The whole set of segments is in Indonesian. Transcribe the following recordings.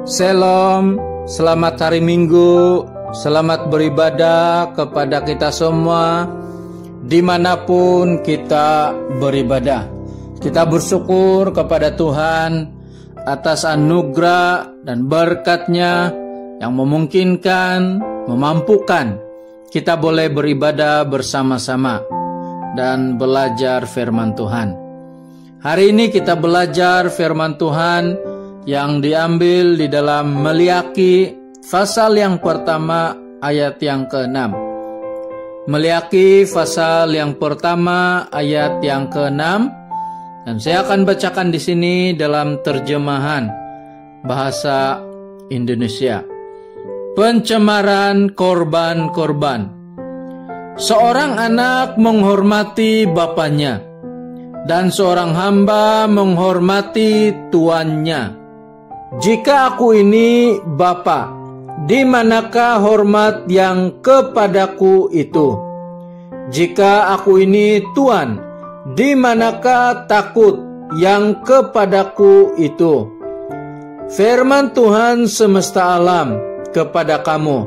Shalom, selamat hari Minggu, selamat beribadah kepada kita semua dimanapun kita beribadah. Kita bersyukur kepada Tuhan atas anugerah dan berkat-Nya yang memungkinkan, memampukan kita boleh beribadah bersama-sama dan belajar firman Tuhan. Hari ini kita belajar firman Tuhan yang diambil di dalam Maliaki pasal yang pertama ayat yang ke-6. Maliaki pasal yang pertama ayat yang ke-6, dan saya akan bacakan di sini dalam terjemahan bahasa Indonesia. Pencemaran korban-korban. Seorang anak menghormati bapaknya, dan seorang hamba menghormati tuannya. Jika aku ini Bapa, di manakah hormat yang kepadaku itu? Jika aku ini Tuan, di manakah takut yang kepadaku itu? Firman Tuhan semesta alam kepada kamu,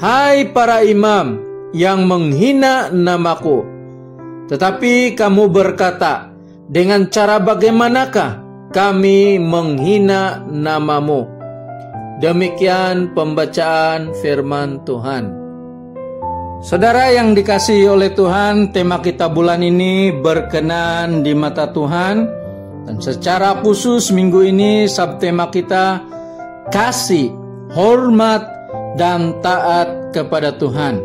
hai para imam yang menghina namaku. Tetapi kamu berkata, dengan cara bagaimanakah kami menghina namamu? Demikian pembacaan firman Tuhan. Saudara yang dikasihi oleh Tuhan, tema kita bulan ini berkenan di mata Tuhan. Dan secara khusus minggu ini subtema kita kasih, hormat, dan taat kepada Tuhan.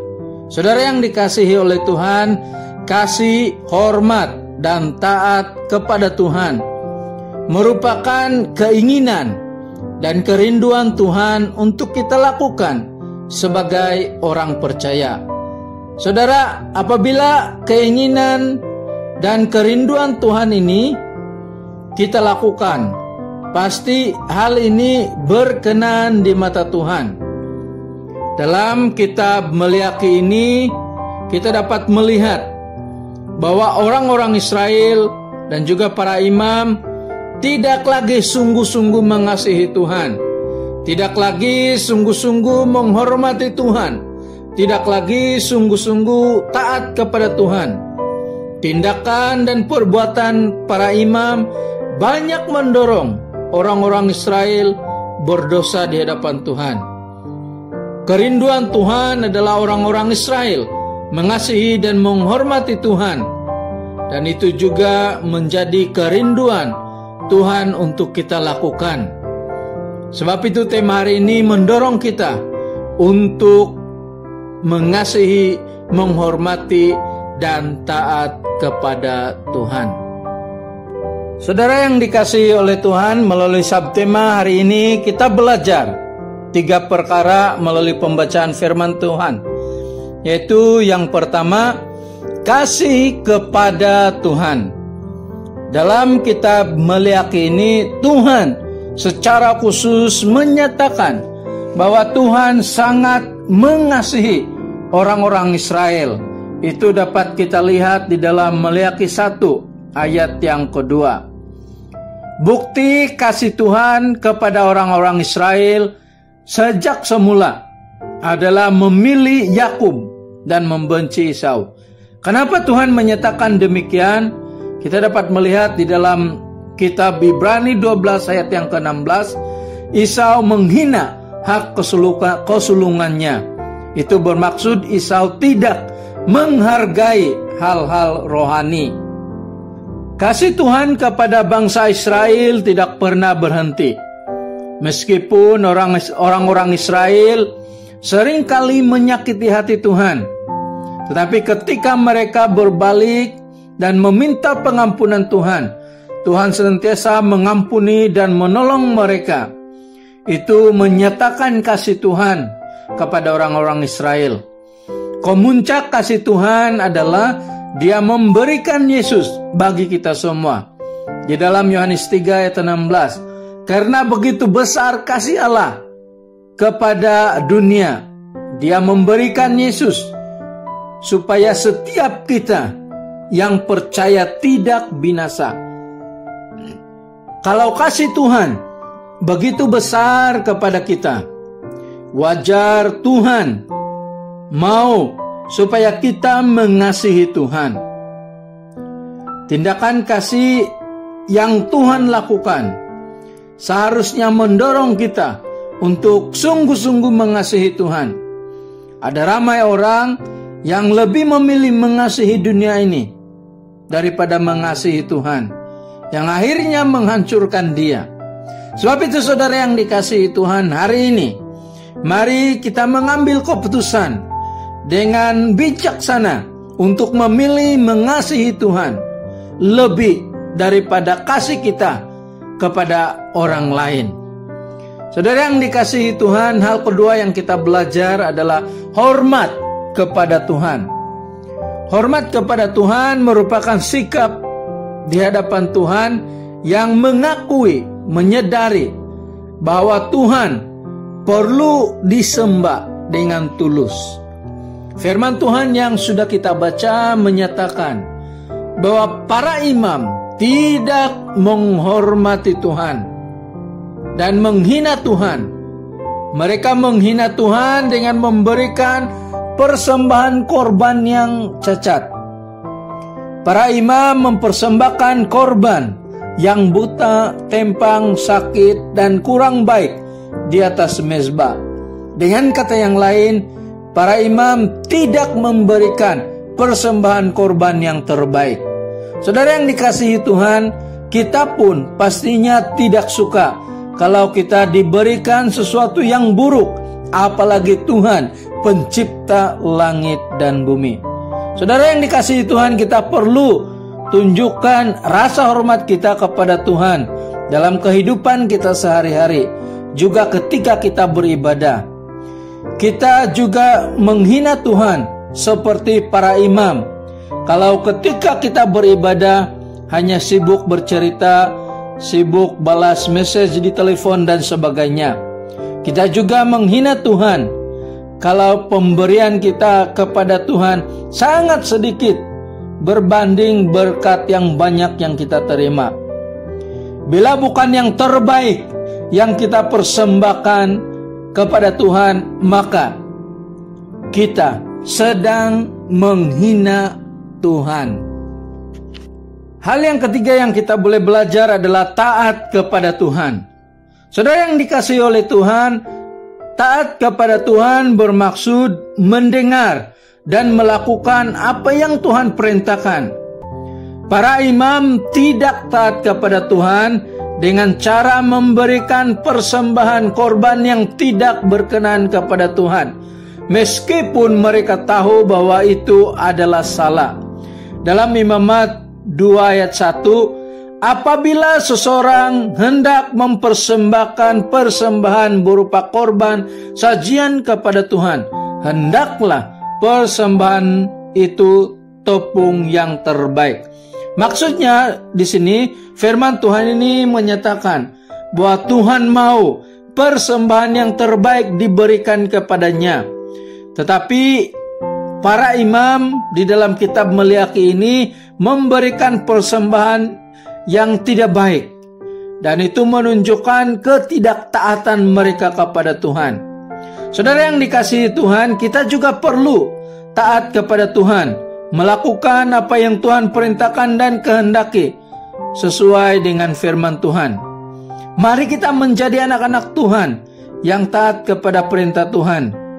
Saudara yang dikasihi oleh Tuhan, kasih, hormat, dan taat kepada Tuhan merupakan keinginan dan kerinduan Tuhan untuk kita lakukan sebagai orang percaya. Saudara, apabila keinginan dan kerinduan Tuhan ini kita lakukan, pasti hal ini berkenan di mata Tuhan. Dalam kitab Maliaki ini kita dapat melihat bahwa orang-orang Israel dan juga para imam tidak lagi sungguh-sungguh mengasihi Tuhan, tidak lagi sungguh-sungguh menghormati Tuhan, tidak lagi sungguh-sungguh taat kepada Tuhan. Tindakan dan perbuatan para imam banyak mendorong orang-orang Israel berdosa di hadapan Tuhan. Kerinduan Tuhan adalah orang-orang Israel mengasihi dan menghormati Tuhan, dan itu juga menjadi kerinduan Tuhan untuk kita lakukan. Sebab itu tema hari ini mendorong kita untuk mengasihi, menghormati, dan taat kepada Tuhan. Saudara yang dikasihi oleh Tuhan, melalui subtema hari ini kita belajar 3 perkara melalui pembacaan firman Tuhan, yaitu yang pertama, kasih kepada Tuhan. Dalam kitab Maliaki ini Tuhan secara khusus menyatakan bahwa Tuhan sangat mengasihi orang-orang Israel. Itu dapat kita lihat di dalam Maliaki 1 ayat yang kedua. Bukti kasih Tuhan kepada orang-orang Israel sejak semula adalah memilih Yakub dan membenci Esau. Kenapa Tuhan menyatakan demikian? Kita dapat melihat di dalam kitab Ibrani 12 ayat yang ke-16, Esau menghina hak kesulungannya. Itu bermaksud Esau tidak menghargai hal-hal rohani. Kasih Tuhan kepada bangsa Israel tidak pernah berhenti. Meskipun orang-orang Israel seringkali menyakiti hati Tuhan, tetapi ketika mereka berbalik dan meminta pengampunan Tuhan, Tuhan senantiasa mengampuni dan menolong mereka. Itu menyatakan kasih Tuhan kepada orang-orang Israel. Kemuncak kasih Tuhan adalah Dia memberikan Yesus bagi kita semua. Di dalam Yohanes 3 ayat 16, karena begitu besar kasih Allah kepada dunia, Dia memberikan Yesus supaya setiap kita yang percaya tidak binasa. Kalau kasih Tuhan begitu besar kepada kita. Wajar Tuhan mau supaya kita mengasihi Tuhan. Tindakan kasih yang Tuhan lakukan seharusnya mendorong kita untuk sungguh-sungguh mengasihi Tuhan. Ada ramai orang yang lebih memilih mengasihi dunia ini daripada mengasihi Tuhan, yang akhirnya menghancurkan dia. Sebab itu saudara yang dikasihi Tuhan, hari ini mari kita mengambil keputusan dengan bijaksana untuk memilih mengasihi Tuhan lebih daripada kasih kita kepada orang lain. Saudara yang dikasihi Tuhan, hal kedua yang kita belajar adalah hormat kepada Tuhan. Hormat kepada Tuhan merupakan sikap di hadapan Tuhan yang mengakui, menyadari bahwa Tuhan perlu disembah dengan tulus. Firman Tuhan yang sudah kita baca menyatakan bahwa para imam tidak menghormati Tuhan dan menghina Tuhan. Mereka menghina Tuhan dengan memberikan persembahan korban yang cacat. Para imam mempersembahkan korban yang buta, tempang, sakit, dan kurang baik di atas mezbah. Dengan kata yang lain, para imam tidak memberikan persembahan korban yang terbaik. Saudara yang dikasihi Tuhan, kita pun pastinya tidak suka kalau kita diberikan sesuatu yang buruk, apalagi Tuhan pencipta langit dan bumi. Saudara yang dikasihi Tuhan, kita perlu tunjukkan rasa hormat kita kepada Tuhan dalam kehidupan kita sehari-hari, juga ketika kita beribadah. Kita juga menghina Tuhan seperti para imam. Kalau ketika kita beribadah hanya sibuk bercerita, sibuk balas message di telepon dan sebagainya. Kita juga menghina Tuhan kalau pemberian kita kepada Tuhan sangat sedikit berbanding berkat yang banyak yang kita terima. Bila bukan yang terbaik yang kita persembahkan kepada Tuhan, maka kita sedang menghina Tuhan. Hal yang ketiga yang kita boleh belajar adalah taat kepada Tuhan. Saudara yang dikasihi oleh Tuhan, taat kepada Tuhan bermaksud mendengar dan melakukan apa yang Tuhan perintahkan. Para imam tidak taat kepada Tuhan dengan cara memberikan persembahan korban yang tidak berkenan kepada Tuhan, meskipun mereka tahu bahwa itu adalah salah. Dalam Imamat 2 ayat 1, apabila seseorang hendak mempersembahkan persembahan berupa korban sajian kepada Tuhan, hendaklah persembahan itu tepung yang terbaik. Maksudnya di sini firman Tuhan ini menyatakan bahwa Tuhan mau persembahan yang terbaik diberikan kepadanya. Tetapi para imam di dalam kitab Meliaki ini memberikan persembahan yang tidak baik, dan itu menunjukkan ketidaktaatan mereka kepada Tuhan. Saudara yang dikasihi Tuhan, kita juga perlu taat kepada Tuhan, melakukan apa yang Tuhan perintahkan dan kehendaki sesuai dengan firman Tuhan. Mari kita menjadi anak-anak Tuhan yang taat kepada perintah Tuhan.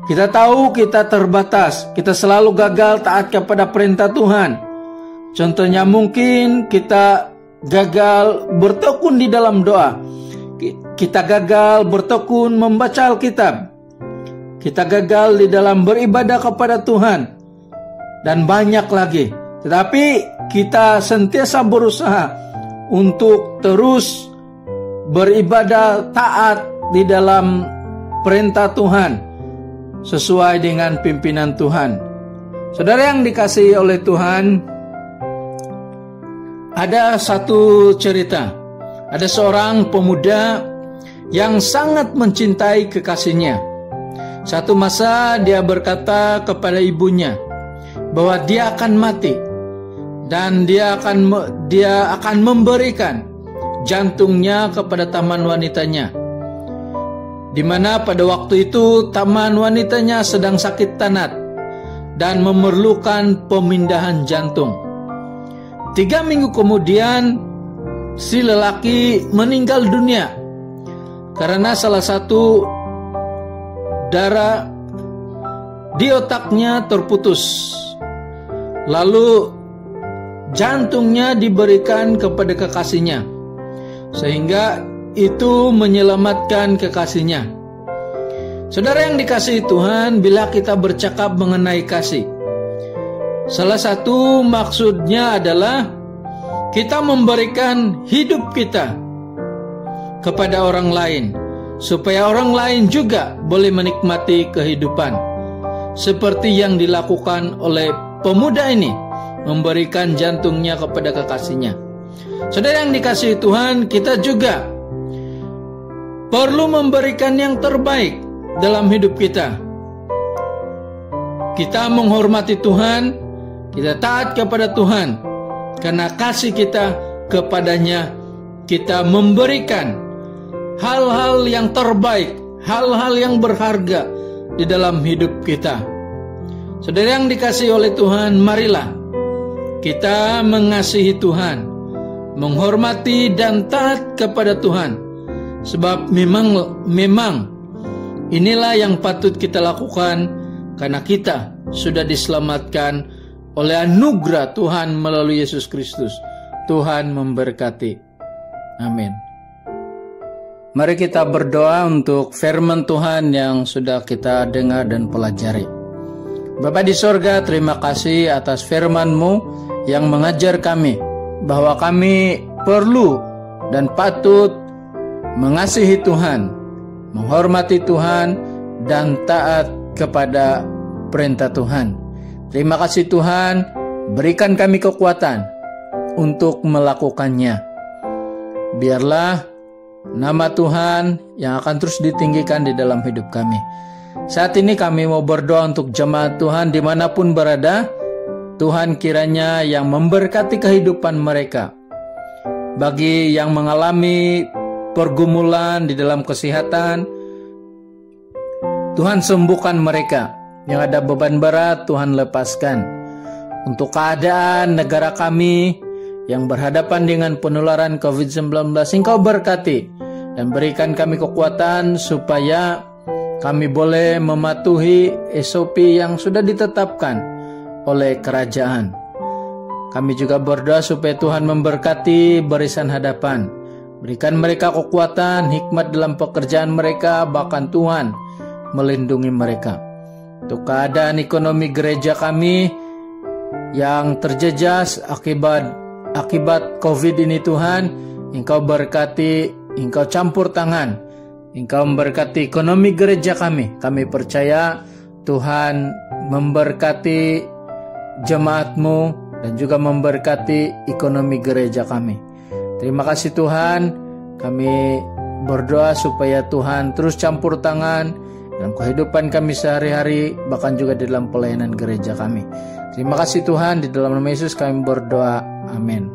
Kita tahu kita terbatas, kita selalu gagal taat kepada perintah Tuhan. Contohnya mungkin kita gagal bertekun di dalam doa. Kita gagal bertekun membaca Alkitab. Kita gagal di dalam beribadah kepada Tuhan. Dan banyak lagi. Tetapi kita sentiasa berusaha untuk terus beribadah taat di dalam perintah Tuhan, sesuai dengan pimpinan Tuhan. Saudara yang dikasihi oleh Tuhan, ada satu cerita. Ada seorang pemuda yang sangat mencintai kekasihnya. Satu masa dia berkata kepada ibunya bahwa dia akan mati dan dia akan memberikan jantungnya kepada taman wanitanya, di mana pada waktu itu taman wanitanya sedang sakit tanat dan memerlukan pemindahan jantung. 3 minggu kemudian si lelaki meninggal dunia karena salah satu darah di otaknya terputus. Lalu jantungnya diberikan kepada kekasihnya, sehingga itu menyelamatkan kekasihnya. Saudara yang dikasihi Tuhan, bila kita bercakap mengenai kasih, salah satu maksudnya adalah kita memberikan hidup kita kepada orang lain, supaya orang lain juga boleh menikmati kehidupan, seperti yang dilakukan oleh pemuda ini, memberikan jantungnya kepada kekasihnya. Saudara yang dikasihi Tuhan, kita juga perlu memberikan yang terbaik dalam hidup kita. Kita menghormati Tuhan, kita taat kepada Tuhan, karena kasih kita kepadanya, kita memberikan hal-hal yang terbaik, hal-hal yang berharga di dalam hidup kita. Saudara yang dikasihi oleh Tuhan, marilah kita mengasihi Tuhan, menghormati dan taat kepada Tuhan, sebab memang inilah yang patut kita lakukan, karena kita sudah diselamatkan oleh anugerah Tuhan melalui Yesus Kristus. Tuhan memberkati. Amin. Mari kita berdoa untuk firman Tuhan yang sudah kita dengar dan pelajari. Bapa di sorga, terima kasih atas firman-Mu yang mengajar kami bahwa kami perlu dan patut mengasihi Tuhan, menghormati Tuhan, dan taat kepada perintah Tuhan. Terima kasih Tuhan, berikan kami kekuatan untuk melakukannya. Biarlah nama Tuhan yang akan terus ditinggikan di dalam hidup kami. Saat ini kami mau berdoa untuk jemaat Tuhan dimanapun berada. Tuhan kiranya yang memberkati kehidupan mereka. Bagi yang mengalami pergumulan di dalam kesehatan, Tuhan sembuhkan mereka. Yang ada beban berat, Tuhan lepaskan. Untuk keadaan negara kami yang berhadapan dengan penularan COVID-19, Engkau berkati dan berikan kami kekuatan supaya kami boleh mematuhi SOP yang sudah ditetapkan oleh kerajaan. Kami juga berdoa supaya Tuhan memberkati barisan hadapan, berikan mereka kekuatan, hikmat dalam pekerjaan mereka, bahkan Tuhan melindungi mereka. Untuk keadaan ekonomi gereja kami yang terjejas akibat COVID ini, Tuhan, Engkau berkati, Engkau campur tangan, Engkau memberkati ekonomi gereja kami. Kami percaya Tuhan memberkati jemaat-Mu dan juga memberkati ekonomi gereja kami. Terima kasih Tuhan, kami berdoa supaya Tuhan terus campur tangan dalam kehidupan kami sehari-hari, bahkan juga di dalam pelayanan gereja kami. Terima kasih Tuhan, di dalam nama Yesus kami berdoa. Amin.